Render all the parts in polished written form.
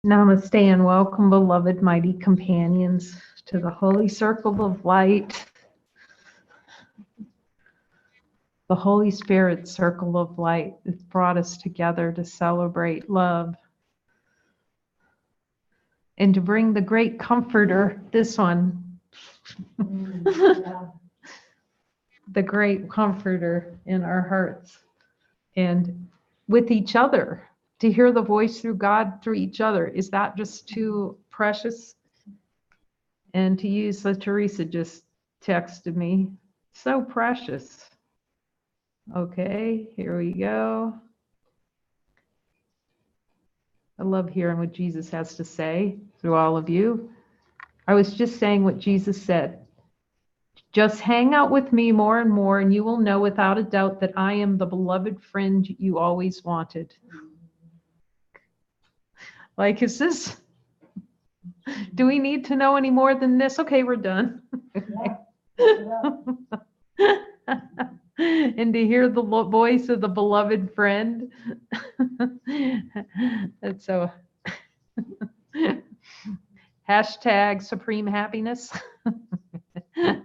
Namaste and welcome, beloved mighty companions, to the Holy Circle of Light, the Holy Spirit Circle of Light that brought us together to celebrate love and to bring the great comforter, this one, the great comforter in our hearts and with each other, to hear the voice through God through each other. Is that just too precious? And to use what Teresa just texted me, so precious. Okay, here we go. I love hearing what Jesus has to say through all of you. I was just saying what Jesus said. Just hang out with me more and more, and you will know without a doubt that I am the beloved friend you always wanted. Like, is this, do we need to know any more than this? Okay, we're done. And to hear the voice of the beloved friend. That's so. Hashtag supreme happiness.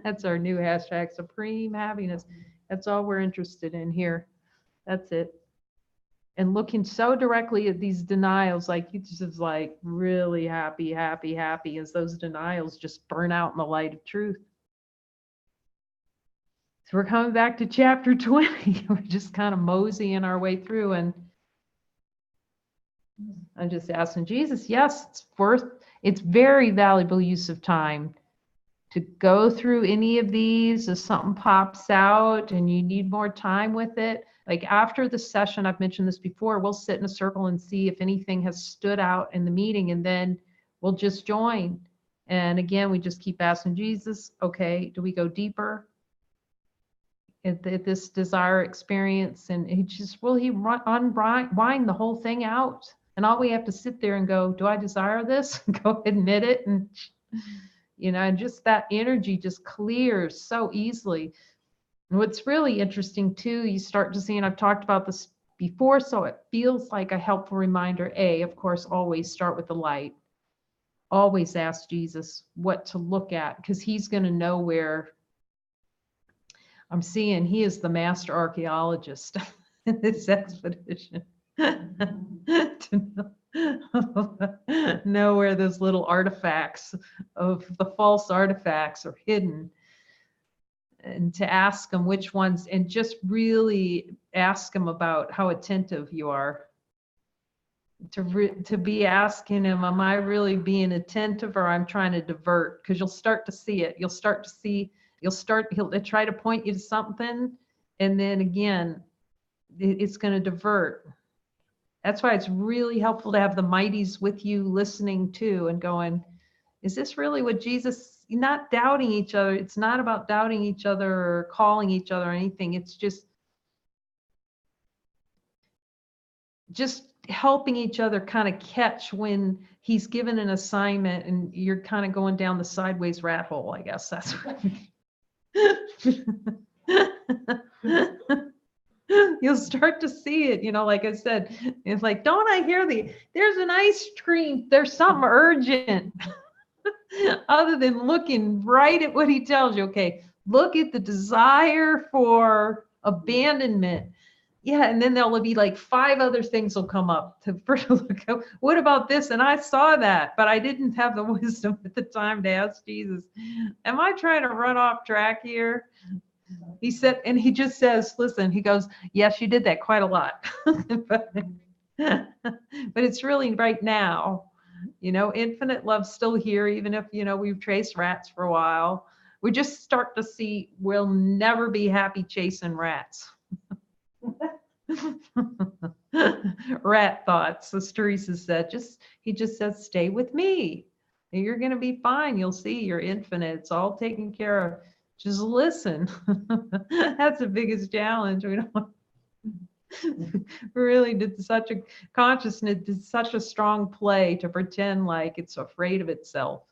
That's our new hashtag, supreme happiness. That's all we're interested in here. That's it. And looking so directly at these denials, like you just like really happy, happy, happy, as those denials just burn out in the light of truth. So we're coming back to chapter 20. We're just kind of moseying our way through, and I'm just asking Jesus, yes, it's very valuable use of time to go through any of these. If something pops out and you need more time with it, like after the session, I've mentioned this before, we'll sit in a circle and see if anything has stood out in the meeting, and then we'll just join. And again, we just keep asking Jesus, okay, do we go deeper at this desire experience? And he just, will he unwind the whole thing out? And all we have to sit there and go, do I desire this? Go admit it. And, you know, and just that energy just clears so easily. And what's really interesting too, you start to see, and I've talked about this before, so it feels like a helpful reminder. Of course, always start with the light. Always ask Jesus what to look at, because he's going to know where. I'm seeing he is the master archaeologist in this expedition. To know where those little artifacts of the false artifacts are hidden, and to ask him which ones, and just really ask him about how attentive you are. To be asking him, am I really being attentive, or I'm trying to divert? Because you'll start to see it. You'll start to see, he'll try to point you to something, and then again, it's going to divert. That's why it's really helpful to have the mighties with you listening too, and going, is this really what Jesus, not doubting each other. It's not about doubting each other or calling each other or anything. It's just helping each other kind of catch when he's given an assignment and you're kind of going down the sideways rat hole, I guess. That's what you'll start to see it, you know, like I said, it's like, don't I hear there's an ice cream, there's something urgent. Other than looking right at what he tells you. Okay, look at the desire for abandonment. Yeah, and then there'll be like 5 other things will come up to first look at, what about this? And I saw that, but I didn't have the wisdom at the time to ask Jesus, am I trying to run off track here? He said, and he just says, listen, he goes, yes, you did that quite a lot. but it's really right now. You know, infinite love's still here, even if, you know, we've chased rats for a while. We just start to see we'll never be happy chasing rats. Rat thoughts, as Teresa said, he just says, stay with me. You're going to be fine. You'll see you're infinite. It's all taken care of. Just listen. That's the biggest challenge. We don't really did such a consciousness, did such a strong play to pretend like it's afraid of itself.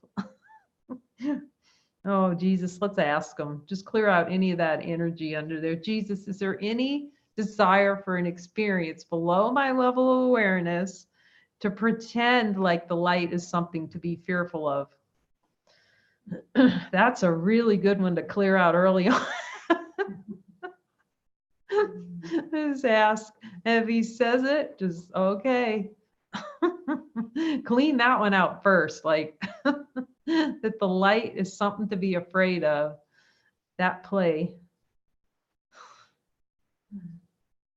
Oh, Jesus, let's ask him. Just clear out any of that energy under there. Jesus, is there any desire for an experience below my level of awareness to pretend like the light is something to be fearful of. That's a really good one to clear out early on. Just ask. If he says it, just okay. Clean that one out first, like that the light is something to be afraid of. That play.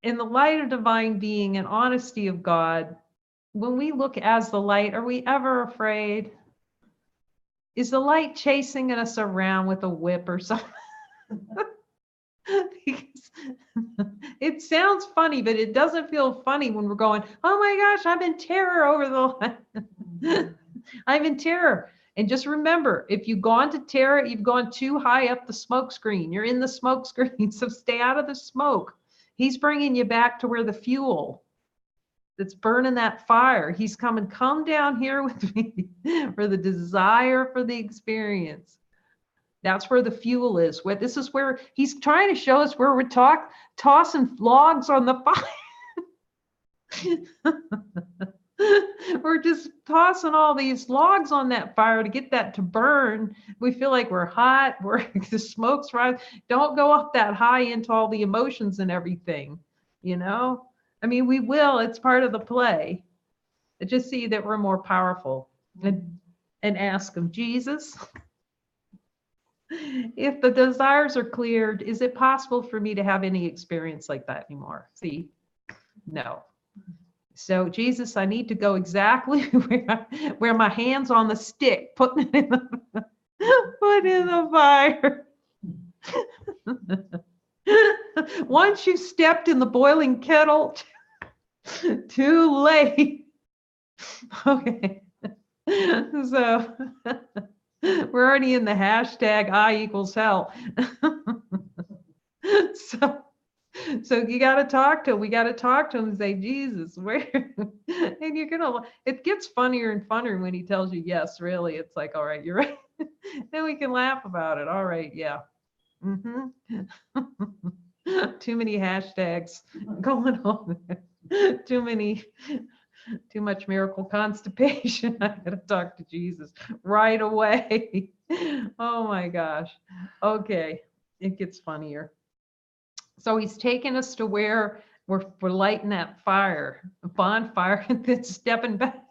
In the light of divine being and honesty of God, when we look as the light, are we ever afraid? Is the light chasing us around with a whip or something? Because it sounds funny, but it doesn't feel funny when we're going, oh my gosh, I'm in terror over the light. I'm in terror. And just remember, if you've gone to terror, you've gone too high up the smoke screen. You're in the smoke screen, so stay out of the smoke. He's bringing you back to where the fuel that's burning that fire. He's coming, come down here with me for the desire for the experience. That's where the fuel is. Where this is where he's trying to show us where we're tossing logs on the fire. We're just tossing all these logs on that fire to get that to burn. We feel like we're hot. The smoke's rising. Don't go up that high into all the emotions and everything. You know, I mean, we will. It's part of the play. Just see that we're more powerful, and ask him, Jesus, if the desires are cleared, is it possible for me to have any experience like that anymore? See, no. So Jesus, I need to go exactly where my hand's on the stick, putting it in the fire. Once you stepped in the boiling kettle, too late. Okay. So we're already in the hashtag I=hell. So you got to talk to him. We got to talk to him and say, Jesus, where? And you're going to, it gets funnier and funnier when he tells you, yes, really. It's like, all right, you're right. Then we can laugh about it. All right. Yeah. Mm-hmm. Too many hashtags going on there. Too much miracle constipation. I got to talk to Jesus right away. Oh my gosh. Okay. It gets funnier. So he's taking us to where we're lighting that fire, a bonfire, and then stepping back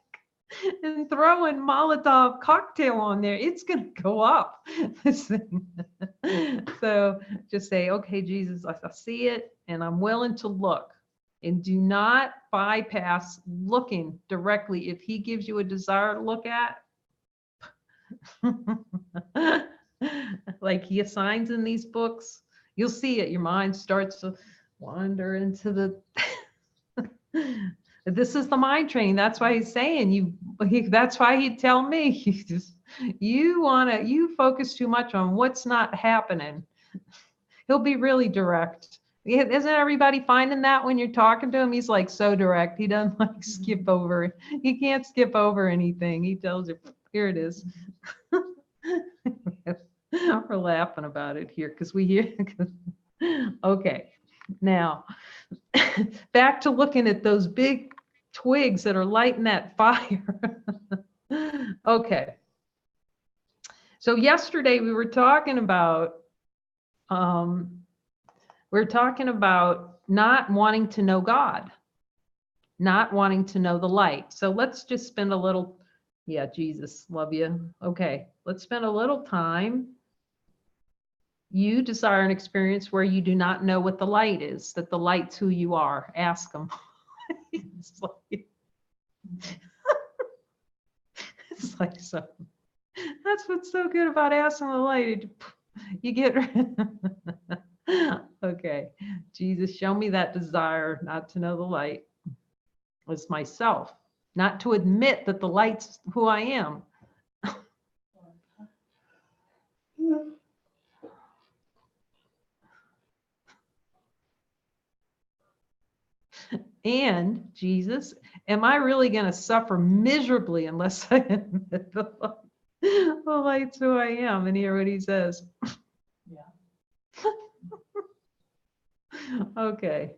and throwing Molotov cocktail on there. It's going to go up, this thing. So just say, okay, Jesus, I see it, and I'm willing to look. And do not bypass looking directly. If he gives you a desire to look at, like he assigns in these books, you'll see it. Your mind starts to wander into the this is the mind training. That's why he's saying that's why he'd tell me, you focus too much on what's not happening. He'll be really direct. Isn't everybody finding that when you're talking to him? He's like so direct. He doesn't like skip over. He can't skip over anything. He tells you, here it is. We're laughing about it here because we hear. Okay, now back to looking at those big twigs that are lighting that fire. Okay, so yesterday we were talking about not wanting to know God, not wanting to know the light. So let's just spend a little, yeah, Jesus, love you. Okay, let's spend a little time. You desire an experience where you do not know what the light is, that the light's who you are. Ask them. It's like so. That's what's so good about asking the light. You get okay. Jesus, show me that desire not to know the light as myself, not to admit that the light's who I am. And Jesus, am I really going to suffer miserably unless I admit the light's who I am? And hear what he says. Yeah. Okay.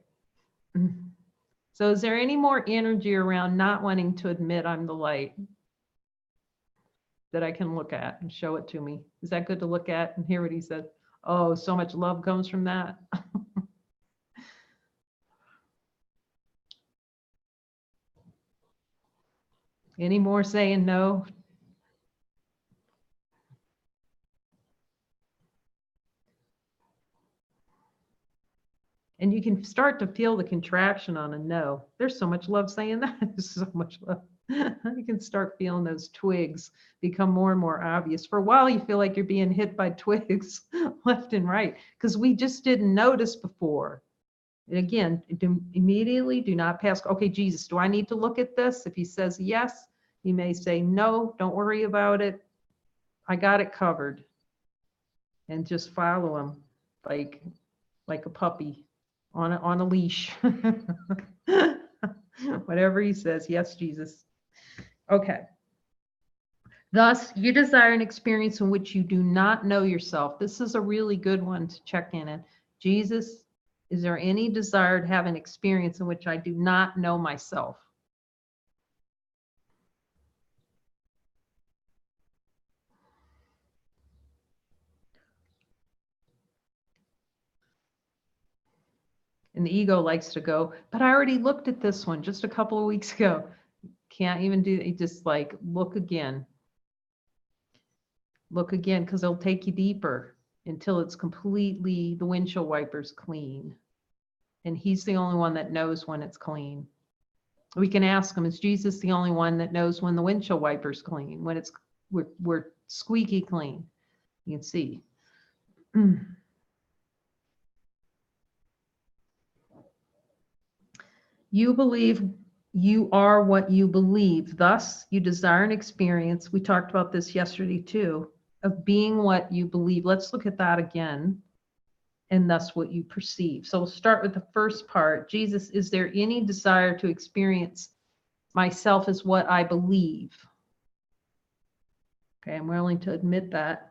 So is there any more energy around not wanting to admit I'm the light that I can look at and show it to me? Is that good to look at and hear what he said? Oh, so much love comes from that. Any more saying no? And you can start to feel the contraction on a no. There's so much love saying that. There's so much love. You can start feeling those twigs become more and more obvious. For a while, you feel like you're being hit by twigs left and right because we just didn't notice before. And again, immediately do not pass. Okay, Jesus, do I need to look at this? If he says yes, you may say no, don't worry about it. I got it covered. And just follow him like a puppy on a leash. Whatever he says, yes, Jesus. Okay. Thus, you desire an experience in which you do not know yourself. This is a really good one to check in. Jesus, is there any desire to have an experience in which I do not know myself? And the ego likes to go, but I already looked at this one just a couple of weeks ago. Can't even do it. Just like, look again. Look again, because it'll take you deeper until it's completely, the windshield wiper's clean. And he's the only one that knows when it's clean. We can ask him, is Jesus the only one that knows when the windshield wiper's clean, when it's we're squeaky clean? You can see. You believe you are what you believe. Thus, you desire an experience. We talked about this yesterday too, of being what you believe. Let's look at that again. And thus what you perceive. So we'll start with the first part. Jesus, is there any desire to experience myself as what I believe? Okay, I'm willing to admit that.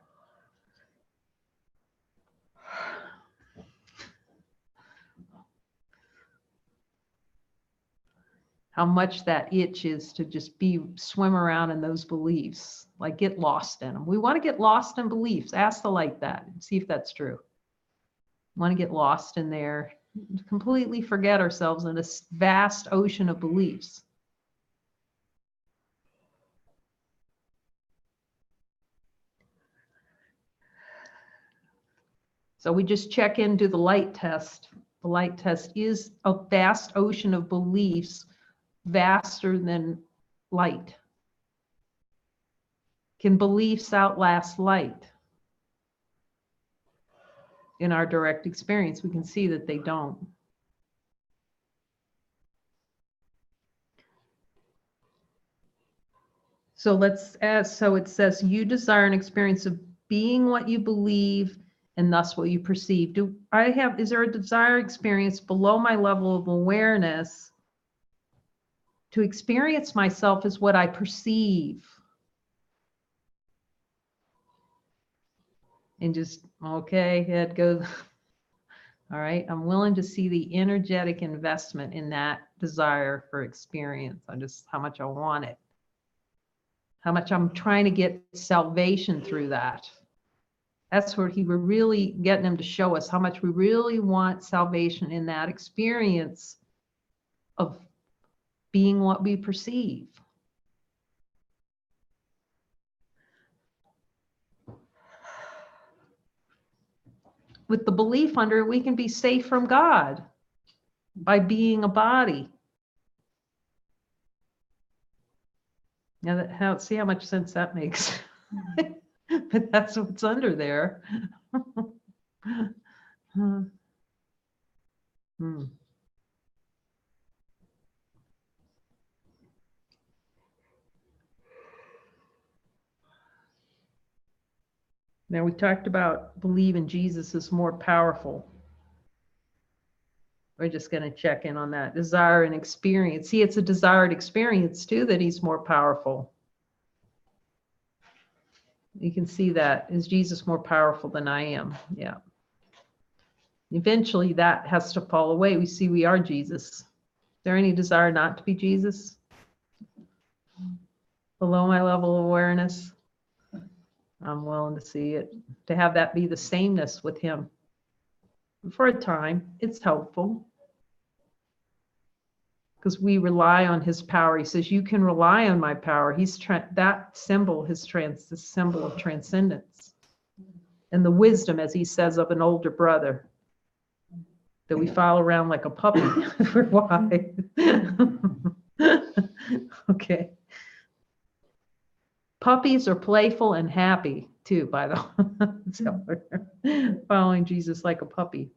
How much that itch is to just swim around in those beliefs, like get lost in them. We want to get lost in beliefs. Ask the light that and see if that's true. Want to get lost in there, completely forget ourselves in this vast ocean of beliefs. So we just check into the light test. The light test is a vast ocean of beliefs, vaster than light. Can beliefs outlast light? In our direct experience, we can see that they don't. So let's ask, so it says you desire an experience of being what you believe and thus what you perceive. Is there a desire experience below my level of awareness to experience myself as what I perceive? And just, okay, head goes. All right, I'm willing to see the energetic investment in that desire for experience. How much I want it. How much I'm trying to get salvation through that. That's where we're really getting him to show us how much we really want salvation in that experience of being what we perceive. With the belief under it, we can be safe from God by being a body. Now, see how much sense that makes. But that's what's under there. Now we talked about believing Jesus is more powerful. We're just going to check in on that. Desire and experience. See, it's a desired experience too, that he's more powerful. You can see that. Is Jesus more powerful than I am? Yeah. Eventually that has to fall away. We see we are Jesus. there any desire not to be Jesus? Below my level of awareness? I'm willing to see it, to have that be the sameness with him. For a time, it's helpful. Because we rely on his power. He says, you can rely on my power. That symbol is the symbol of transcendence. And the wisdom, as he says, of an older brother that we follow around like a puppy. For why? Okay. Puppies are playful and happy too, by the way. So we're following Jesus like a puppy.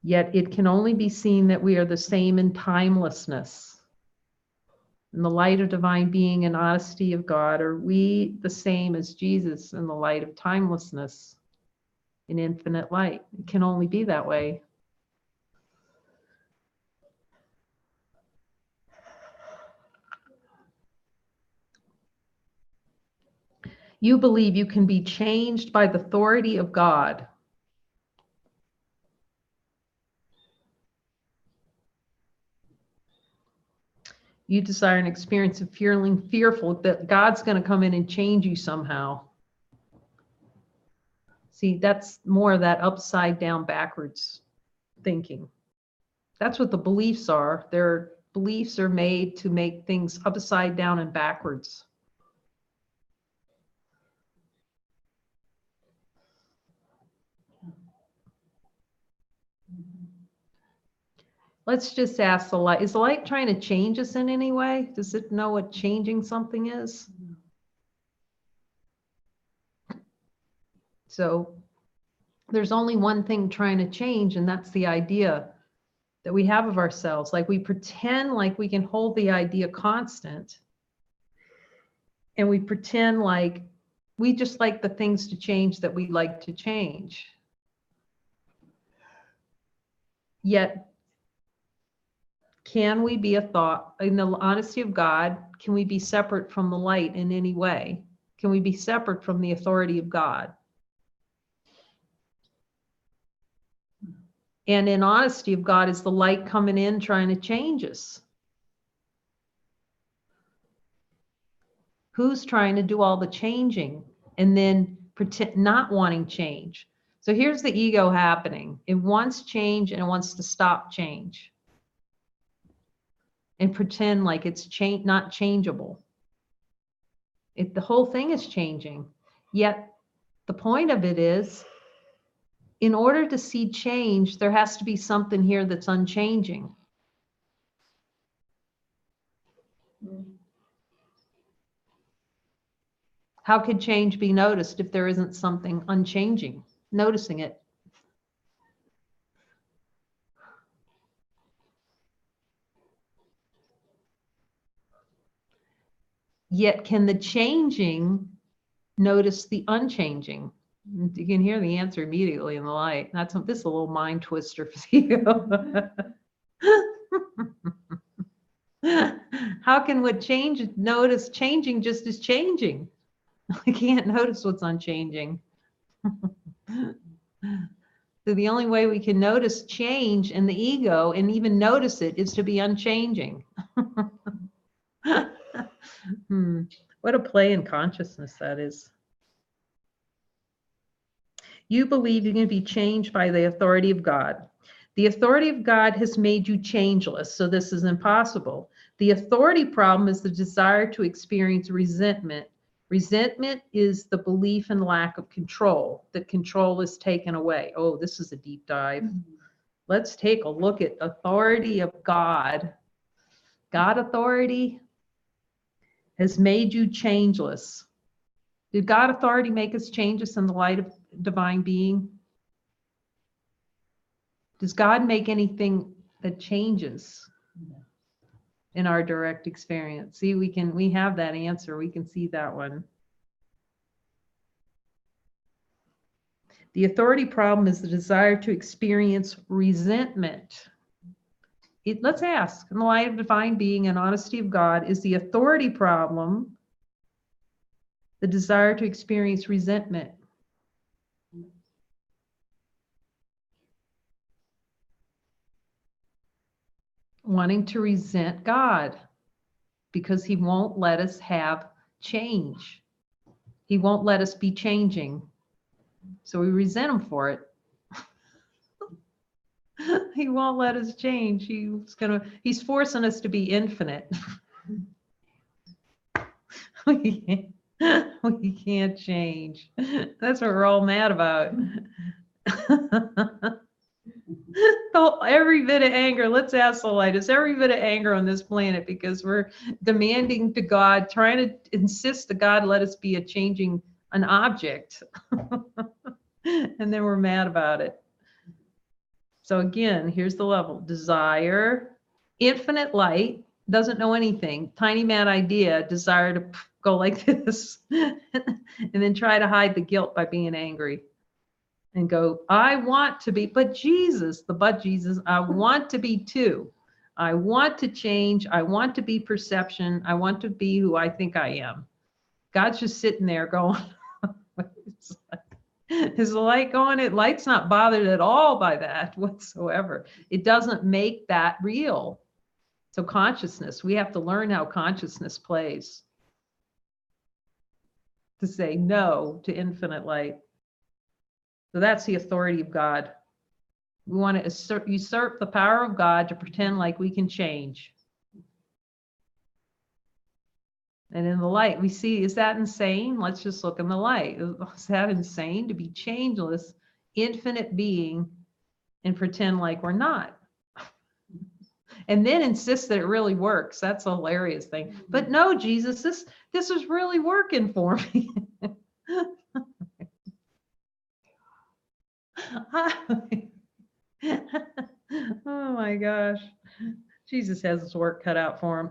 Yet it can only be seen that we are the same in timelessness. In the light of divine being and honesty of God, are we the same as Jesus in the light of timelessness, in infinite light? It can only be that way. You believe you can be changed by the authority of God. You desire an experience of feeling fearful that God's going to come in and change you somehow. See, that's more of that upside down backwards thinking. That's what the beliefs are. Their beliefs are made to make things upside down and backwards. Let's just ask the light. Is the light trying to change us in any way? Does it know what changing something is? So there's only one thing trying to change, and that's the idea that we have of ourselves. Like we pretend like we can hold the idea constant, and we pretend like we just like the things to change that we like to change. Yet, can we be a thought in the honesty of God? Can we be separate from the light in any way? Can we be separate from the authority of God? And in honesty of God, is the light coming in trying to change us? Who's trying to do all the changing and then pretend not wanting change? So here's the ego happening. It wants change and it wants to stop change and pretend like it's not changeable. The whole thing is changing. Yet the point of it is, in order to see change, there has to be something here that's unchanging. How could change be noticed if there isn't something unchanging, noticing it? Yet can the changing notice the unchanging? You can hear the answer immediately in the light. This is a little mind twister for you. How can what change notice changing just as changing? I can't notice what's unchanging. So the only way we can notice change in the ego and even notice it is to be unchanging. What a play in consciousness that is. You believe you can be changed by the authority of God. The authority of God has made you changeless, so this is impossible. The authority problem is the desire to experience resentment. Resentment is the belief in lack of control, that control is taken away. Oh, this is a deep dive. Let's take a look at authority of God. God authority has made you changeless. Did God authority make us changeless in the light of divine being? Does God make anything that changes in our direct experience? See, we have that answer. We can see that one. The authority problem is the desire to experience resentment. Let's ask, in the light of divine being and honesty of God, is the authority problem the desire to experience resentment? wanting to resent God because he won't let us have change. He won't let us be changing. So we resent him for it. He won't let us change. He's forcing us to be infinite. We can't change. That's what we're all mad about. Every bit of anger, let's ask the light, is every bit of anger on this planet because we're demanding to God, trying to insist to God let us be an object. And then we're mad about it. So again, here's the level. Desire, infinite light, doesn't know anything. Tiny mad idea, desire to go like this. And then try to hide the guilt by being angry. And go, I want to be, but Jesus, I want to be too. I want to change. I want to be perception. I want to be who I think I am. God's just sitting there going, is the light going? Light's not bothered at all by that whatsoever. It doesn't make that real. So consciousness, we have to learn how consciousness plays to say no to infinite light. So that's the authority of God. We want to usurp the power of God to pretend like we can change. And in the light, we see, is that insane? Let's just look in the light. Is that insane to be changeless, infinite being and pretend like we're not? And then insist that it really works. That's a hilarious thing. But no, Jesus, this is really working for me. Oh my gosh. Jesus has his work cut out for him.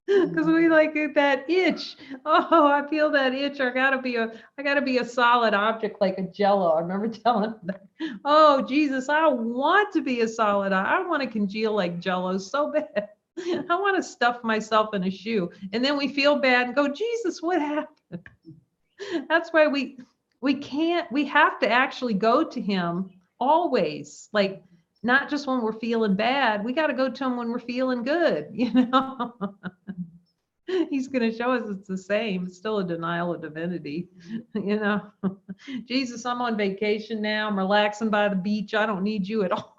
Because we like that itch. Oh, I feel that itch. I gotta be a solid object like a Jello. I remember telling him that. Oh, Jesus, I want to be a solid. I want to congeal like Jello so bad. I want to stuff myself in a shoe. And then we feel bad and go, Jesus, what happened? That's why we have to actually go to him always. Like, not just when we're feeling bad. We got to go to him when we're feeling good, you know. He's going to show us it's the same. It's still a denial of divinity, you know. Jesus, I'm on vacation now. I'm relaxing by the beach. I don't need you at all.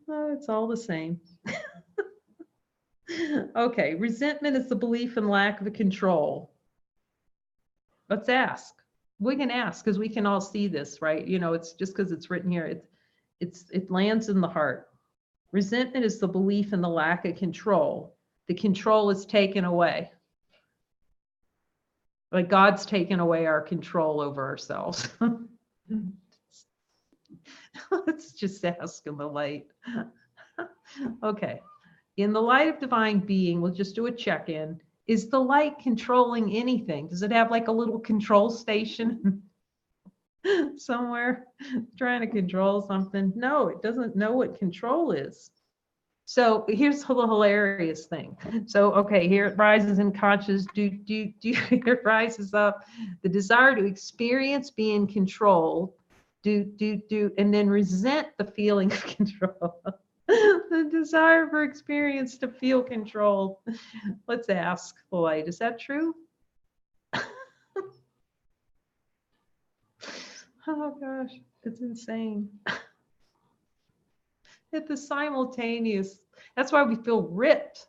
Oh, it's all the same. Okay, resentment is the belief in lack of control. Let's ask. We can ask because we can all see this, right? You know, it's just because it's written here. It lands in the heart. Resentment is the belief in the lack of control. The control is taken away. Like God's taken away our control over ourselves. Let's just ask in the light. Okay. In the light of divine being, we'll just do a check-in. Is the light controlling anything? Does it have like a little control station somewhere trying to control something? No, it doesn't know what control is. So here's the hilarious thing. So, okay, here it rises in conscious. It rises up. The desire to experience being controlled. And then resent the feeling of control. The desire for experience to feel controlled. Let's ask the light. Is that true? Oh gosh, it's insane. It's the simultaneous. That's why we feel ripped.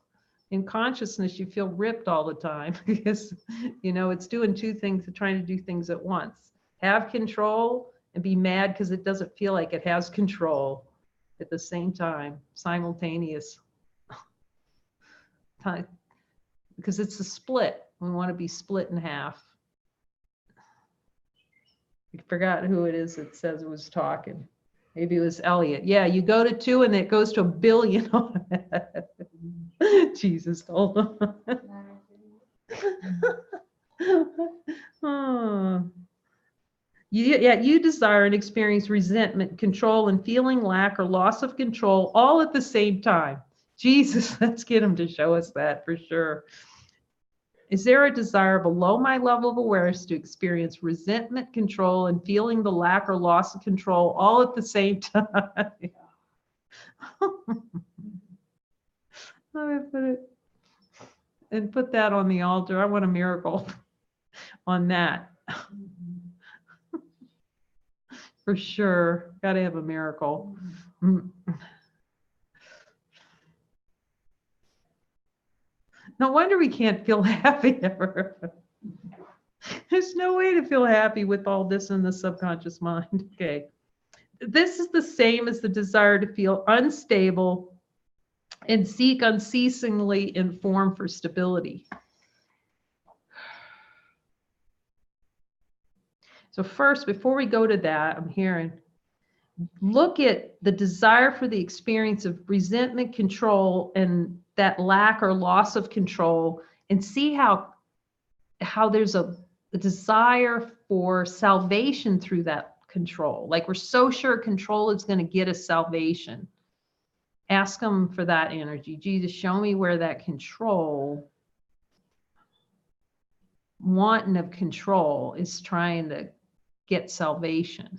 In consciousness, you feel ripped all the time because, you know, it's doing two things, trying to do things at once. Have control and be mad because it doesn't feel like it has control at the same time, simultaneous. Because it's a split. We want to be split in half. I forgot who it is that says it was talking. Maybe it was Elliot. Yeah, you go to 2 and it goes to 1 billion on that. Jesus told him. Oh. You desire and experience resentment, control, and feeling lack or loss of control all at the same time. Jesus, let's get him to show us that for sure. Is there a desire below my level of awareness to experience resentment, control, and feeling the lack or loss of control all at the same time? Let me put it and put that on the altar. I want a miracle on that. For sure. Got to have a miracle. No wonder we can't feel happy ever. There's no way to feel happy with all this in the subconscious mind. Okay. This is the same as the desire to feel unstable and seek unceasingly in form for stability. So first, before we go to that, I'm hearing, look at the desire for the experience of resentment, control, and that lack or loss of control, and see how there's a desire for salvation through that control. Like we're so sure control is going to get us salvation. Ask them for that energy. Jesus, show me where that control, wanting of control, is trying to get salvation.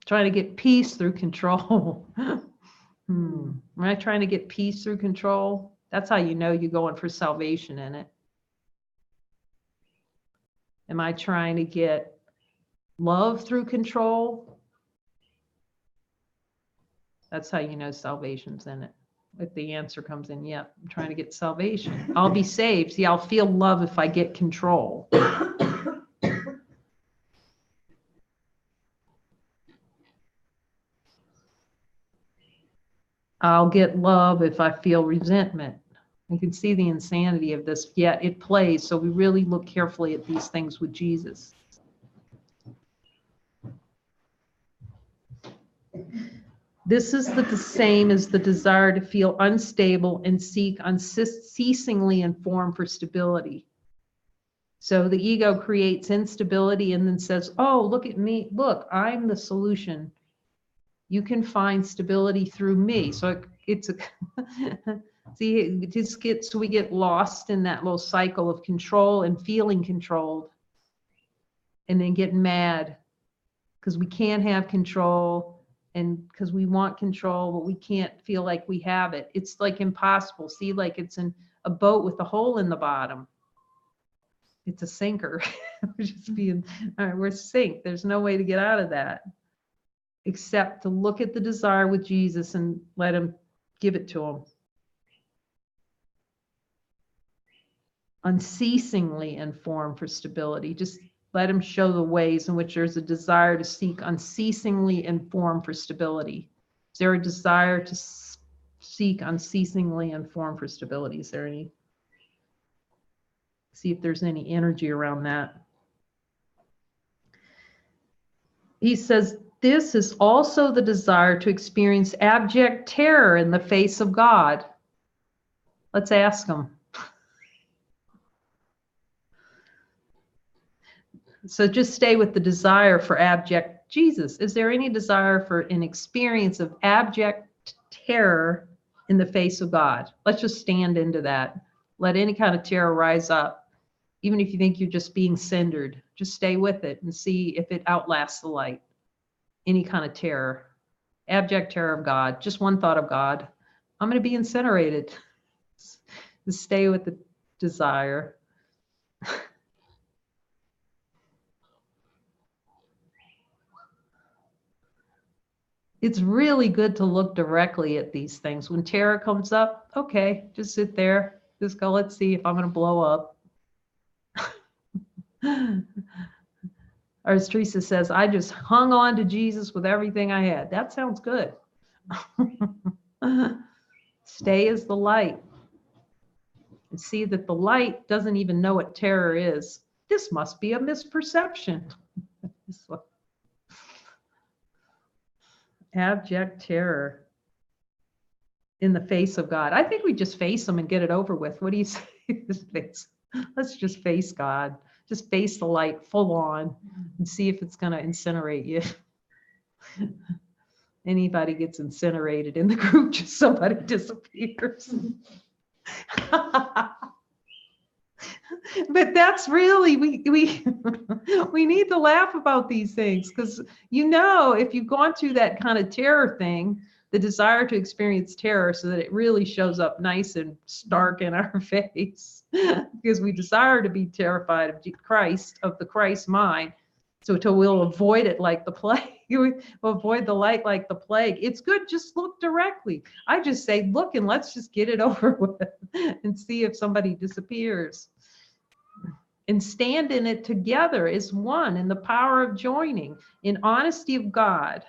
Trying to get peace through control. Am I trying to get peace through control? That's how you know you're going for salvation in it. Am I trying to get love through control? That's how you know salvation's in it. If the answer comes in, yep, I'm trying to get salvation. I'll be saved. See, I'll feel love if I get control. I'll get love if I feel resentment. You can see the insanity of this, yet it plays. So we really look carefully at these things with Jesus. This is the same as the desire to feel unstable and seek unceasingly in form for stability. So the ego creates instability and then says, oh, look at me. Look, I'm the solution. You can find stability through me. So it's a see, it just gets, we get lost in that little cycle of control and feeling controlled, and then get mad because we can't have control, and because we want control, but we can't feel like we have it. It's like impossible. See, like it's in a boat with a hole in the bottom. It's a sinker. We're just being, all right, we're sink. There's no way to get out of that except to look at the desire with Jesus and let him give it to him. Unceasingly in form for stability. Just let him show the ways in which there's a desire to seek unceasingly in form for stability. Is there a desire to seek unceasingly in form for stability? Is there any? See if there's any energy around that. He says, this is also the desire to experience abject terror in the face of God. Let's ask him. So just stay with the desire for abject. Jesus, is there any desire for an experience of abject terror in the face of God? Let's just stand into that. Let any kind of terror rise up. Even if you think you're just being cindered, just stay with it and see if it outlasts the light. Any kind of terror, abject terror of God, just one thought of God. I'm going to be incinerated. Just stay with the desire. It's really good to look directly at these things. When terror comes up, okay, just sit there. Just go, let's see if I'm going to blow up. Or as Teresa says, I just hung on to Jesus with everything I had. That sounds good. Stay as the light. And see that the light doesn't even know what terror is. This must be a misperception. Abject terror in the face of God. I think we just face them and get it over with. What do you say? Let's just face God. Just face the light full on and see if it's going to incinerate you. Anybody gets incinerated in the group, just somebody disappears. But that's really, we need to laugh about these things, because if you've gone through that kind of terror thing, the desire to experience terror so that it really shows up nice and stark in our face, because we desire to be terrified of Christ, of the Christ mind. So we'll avoid it like the plague. We'll avoid the light like the plague. It's good, just look directly. I just say, look, and let's just get it over with and see if somebody disappears. And stand in it together as one in the power of joining, in honesty of God.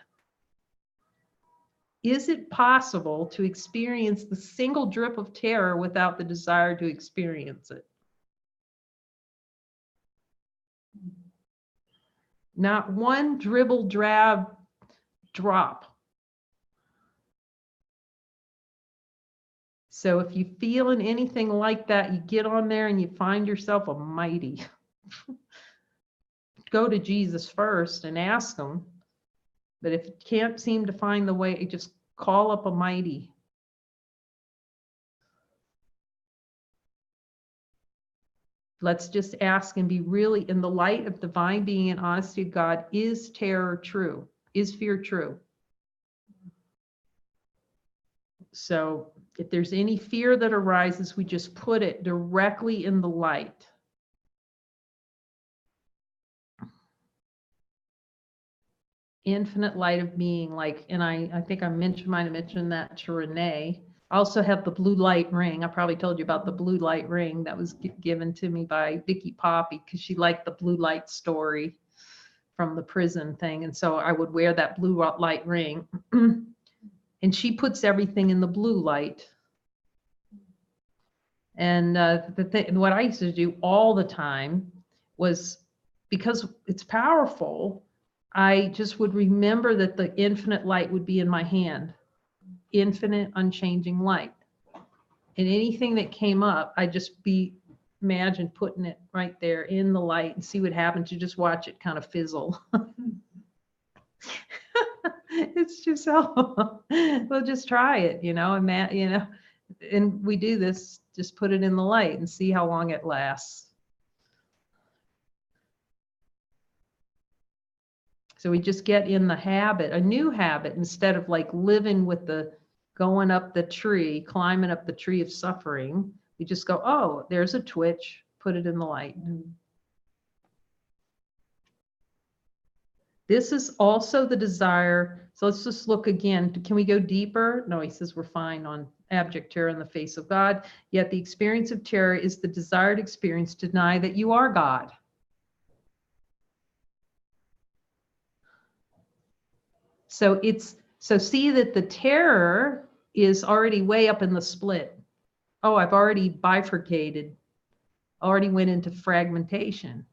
Is it possible to experience the single drip of terror without the desire to experience it? Not one dribble drab drop. So if you feel in anything like that, you get on there and you find yourself a mighty. Go to Jesus first and ask him. But if you can't seem to find the way, just call up a mighty. Let's just ask and be really in the light of divine being and honesty of God. Is terror true? Is fear true? So if there's any fear that arises, we just put it directly in the light. Infinite light of being, and I think might have mentioned that to Renee. I also have the blue light ring. I probably told you about the blue light ring that was given to me by Vicky Poppy, because she liked the blue light story from the prison thing. And so I would wear that blue light ring. And she puts everything in the blue light. And what I used to do all the time was, because it's powerful, I just would remember that the infinite light would be in my hand. Infinite, unchanging light. And anything that came up, I'd just imagine putting it right there in the light and see what happens. You just watch it kind of fizzle. It's just we'll just try it, and we do this, just put it in the light and see how long it lasts. So we just get in the habit, a new habit, instead of living with going up the tree, climbing up the tree of suffering. We just go, oh, there's a twitch, put it in the light. This is also the desire. So let's just look again. Can we go deeper? No, he says we're fine on abject terror in the face of God. Yet the experience of terror is the desired experience to deny that you are God. So see that the terror is already way up in the split. Oh, I've already bifurcated, already went into fragmentation.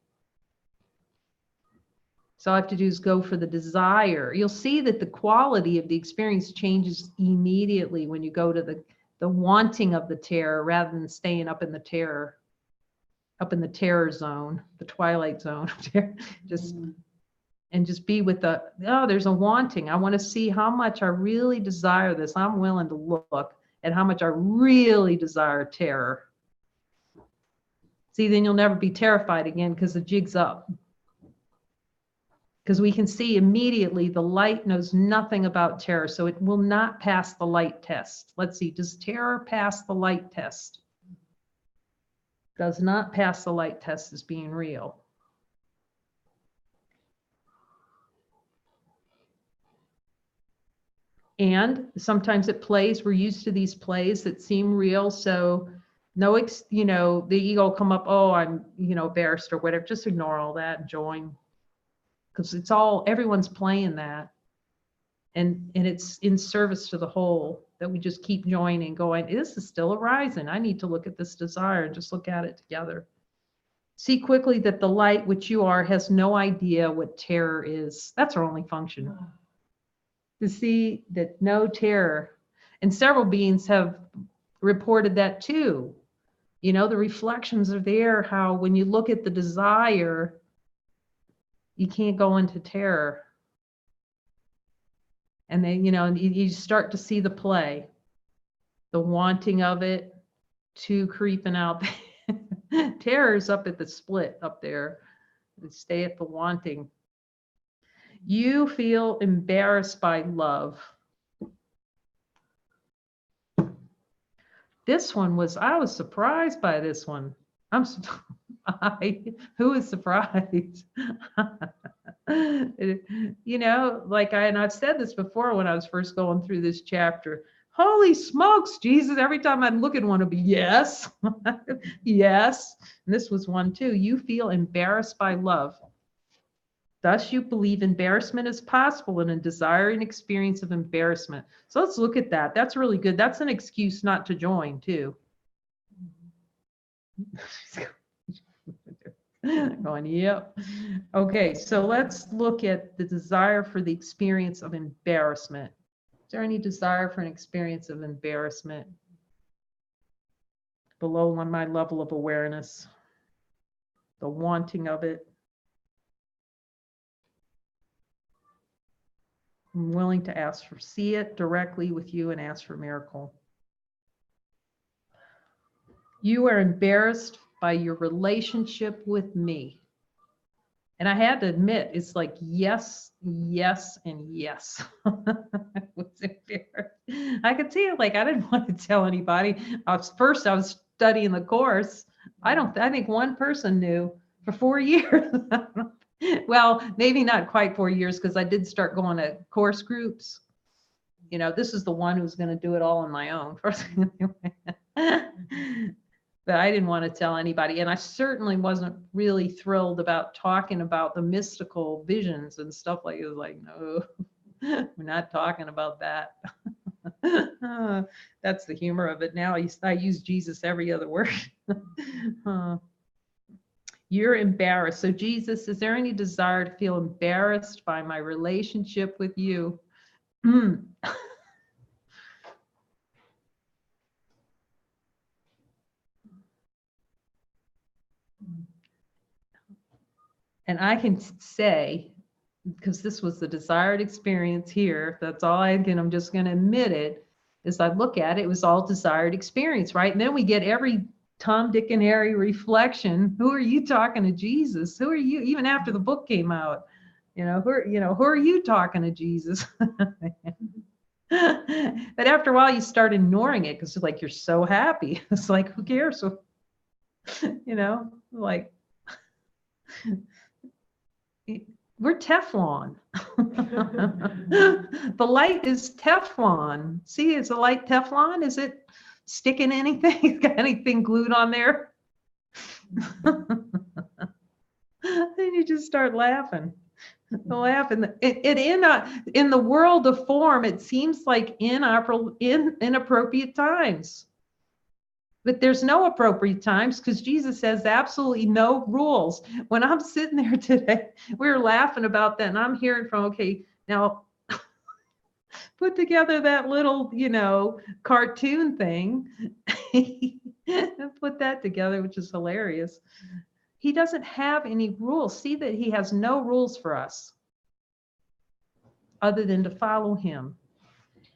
So all I have to do is go for the desire. You'll see that the quality of the experience changes immediately when you go to the wanting of the terror, rather than staying up in the terror zone, the twilight zone. Just be with there's a wanting. I want to see how much I really desire this. I'm willing to look at how much I really desire terror. See, then you'll never be terrified again, because the jig's up. Because we can see immediately the light knows nothing about terror, so it will not pass the light test. Let's see, does terror pass the light test? Does not pass the light test as being real. And sometimes it plays, we're used to these plays that seem real, so the ego will come up, oh, I'm, embarrassed or whatever. Just ignore all that and join. Because everyone's playing that. And it's in service to the whole, that we just keep joining, going, this is still arising. I need to look at this desire and just look at it together. See quickly that the light which you are has no idea what terror is. That's our only function. To see that no terror. And several beings have reported that too. You know, the reflections are there, how when you look at the desire, you can't go into terror. And then, you know, you start to see the play, the wanting of it, to creeping out. Terror's up at the split up there. Stay at the wanting. You feel embarrassed by love. This one was, I was surprised by this one. Who is surprised? You know, like and I've said this before when I was first going through this chapter. Holy smokes, Jesus, every time I'd look at one, it'd be yes, yes. And this was one too. You feel embarrassed by love. Thus, you believe embarrassment is possible and a desire and experience of embarrassment. So let's look at that. That's really good. That's an excuse not to join, too. Going, yep. Okay, so let's look at the desire for the experience of embarrassment. Is there any desire for an experience of embarrassment below my level of awareness? The wanting of it. I'm willing to ask for, see it directly with you and ask for miracle. You are embarrassed by your relationship with me. And I had to admit, it's like yes, yes, and yes. I was embarrassed. I could see it, like I didn't want to tell anybody. I was studying the course. I think one person knew for 4 years. Well, maybe not quite 4 years, because I did start going to course groups. You know, this is the one who's going to do it all on my own. But I didn't want to tell anybody. And I certainly wasn't really thrilled about talking about the mystical visions and stuff like it. Was like, no, we're not talking about that. That's the humor of it now. I use Jesus every other word. You're embarrassed. So Jesus, is there any desire to feel embarrassed by my relationship with you? And I can say, because this was the desired experience here, that's all I'm just going to admit it, as I look at it, it was all desired experience, right? And then we get every Tom, Dick, and Harry reflection. Who are you talking to Jesus? Who are you? Even after the book came out, who are you talking to Jesus? But after a while, you start ignoring it because like you're so happy. It's like, who cares? So, like we're Teflon. The light is Teflon. See, is the light Teflon? Is it sticking anything? Got anything glued on there? Then you just start laughing. In the world of form, it seems like inappropriate times. But there's no appropriate times because Jesus says absolutely no rules. When I'm sitting there today, we were laughing about that, and I'm hearing from, okay, now put together that little, cartoon thing. Put that together, which is hilarious. He doesn't have any rules. See that he has no rules for us other than to follow him.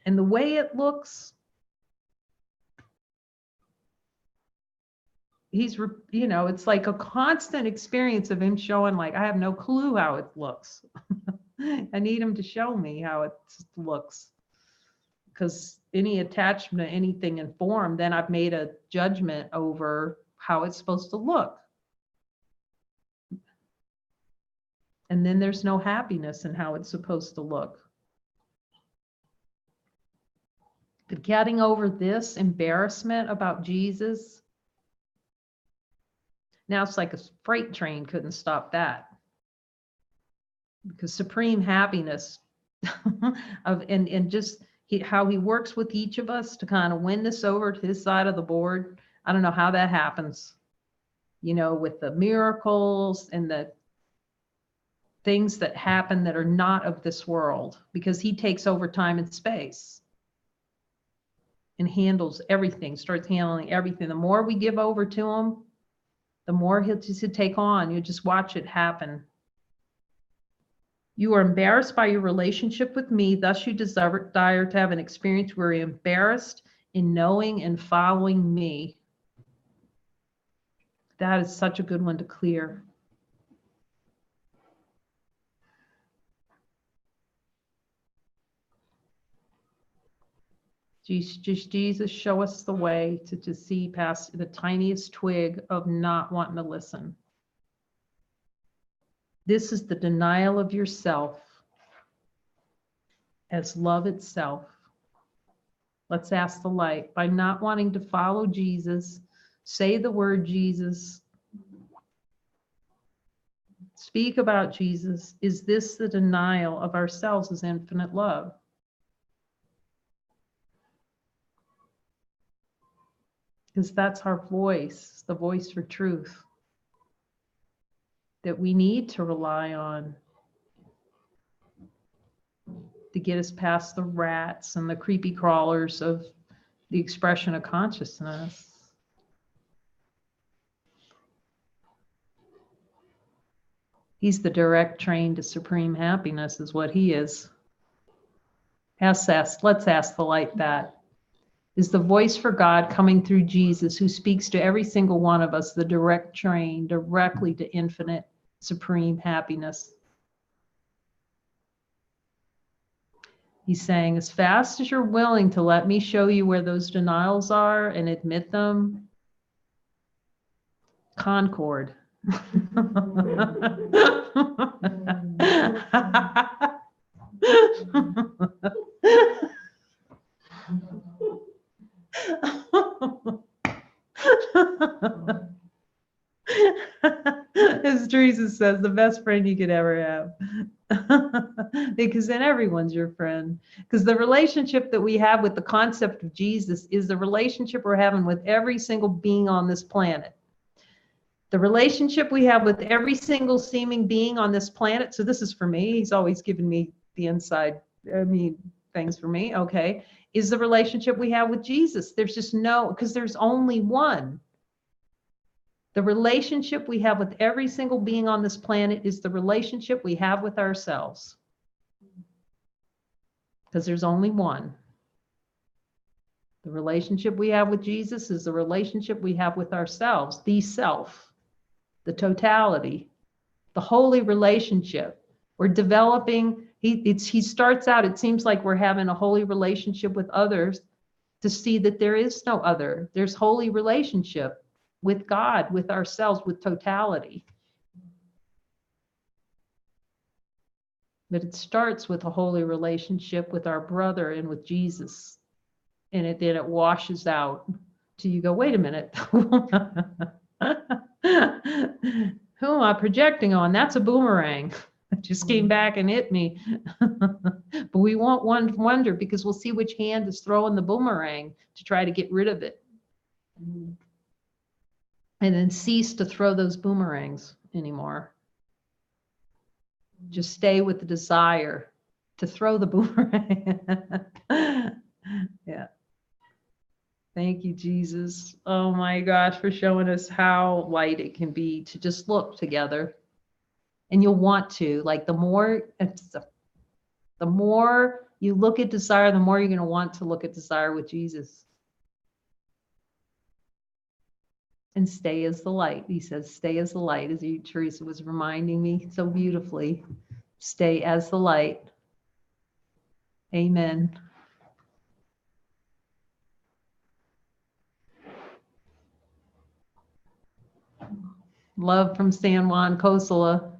And the way it looks, it's like a constant experience of him showing, like, I have no clue how it looks. I need him to show me how it looks. Because any attachment to anything in form, then I've made a judgment over how it's supposed to look. And then there's no happiness in how it's supposed to look. But getting over this embarrassment about Jesus, now it's like a freight train couldn't stop that. Because supreme happiness how he works with each of us to kind of win this over to his side of the board. I don't know how that happens, with the miracles and the things that happen that are not of this world, because he takes over time and space. and handles everything, starts handling everything. The more we give over to him, the more he'll just take on. You just watch it happen. You are embarrassed by your relationship with me, thus you desire to have an experience where you're embarrassed in knowing and following me. That is such a good one to clear. Jesus, show us the way to see past the tiniest twig of not wanting to listen. This is the denial of yourself as love itself. Let's ask the light. By not wanting to follow Jesus, say the word Jesus, speak about Jesus. Is this the denial of ourselves as infinite love? Because that's our voice, the voice for truth that we need to rely on to get us past the rats and the creepy crawlers of the expression of consciousness. He's the direct train to supreme happiness is what he is. Let's ask the light that. Is the voice for God coming through Jesus, who speaks to every single one of us, the direct train directly to infinite supreme happiness? He's saying, as fast as you're willing to let me show you where those denials are and admit them, concord. As Teresa says, the best friend you could ever have. Because then everyone's your friend. Because the relationship that we have with the concept of Jesus is the relationship we're having with every single being on this planet. The relationship we have with every single seeming being on this planet. So this is for me. He's always given me the inside, things for me. Okay. Is the relationship we have with Jesus. There's just no, because there's only one. The relationship we have with every single being on this planet is the relationship we have with ourselves. Because there's only one. The relationship we have with Jesus is the relationship we have with ourselves, the self, the totality, the holy relationship. We're developing, he starts out, it seems like we're having a holy relationship with others to see that there is no other. There's holy relationship with God, with ourselves, with totality. But it starts with a holy relationship with our brother and with Jesus. And then it washes out till you go, wait a minute. Who am I projecting on? That's a boomerang. It just came back and hit me. But we won't wonder because we'll see which hand is throwing the boomerang to try to get rid of it. And then cease to throw those boomerangs anymore. Just stay with the desire to throw the boomerang. Yeah. Thank you, Jesus. Oh my gosh, for showing us how light it can be to just look together. And you'll want to, like the more you look at desire, the more you're going to want to look at desire with Jesus. And stay as the light. He says, stay as the light, as you, Teresa, was reminding me so beautifully. Stay as the light. Amen. Love from San Juan Kosala.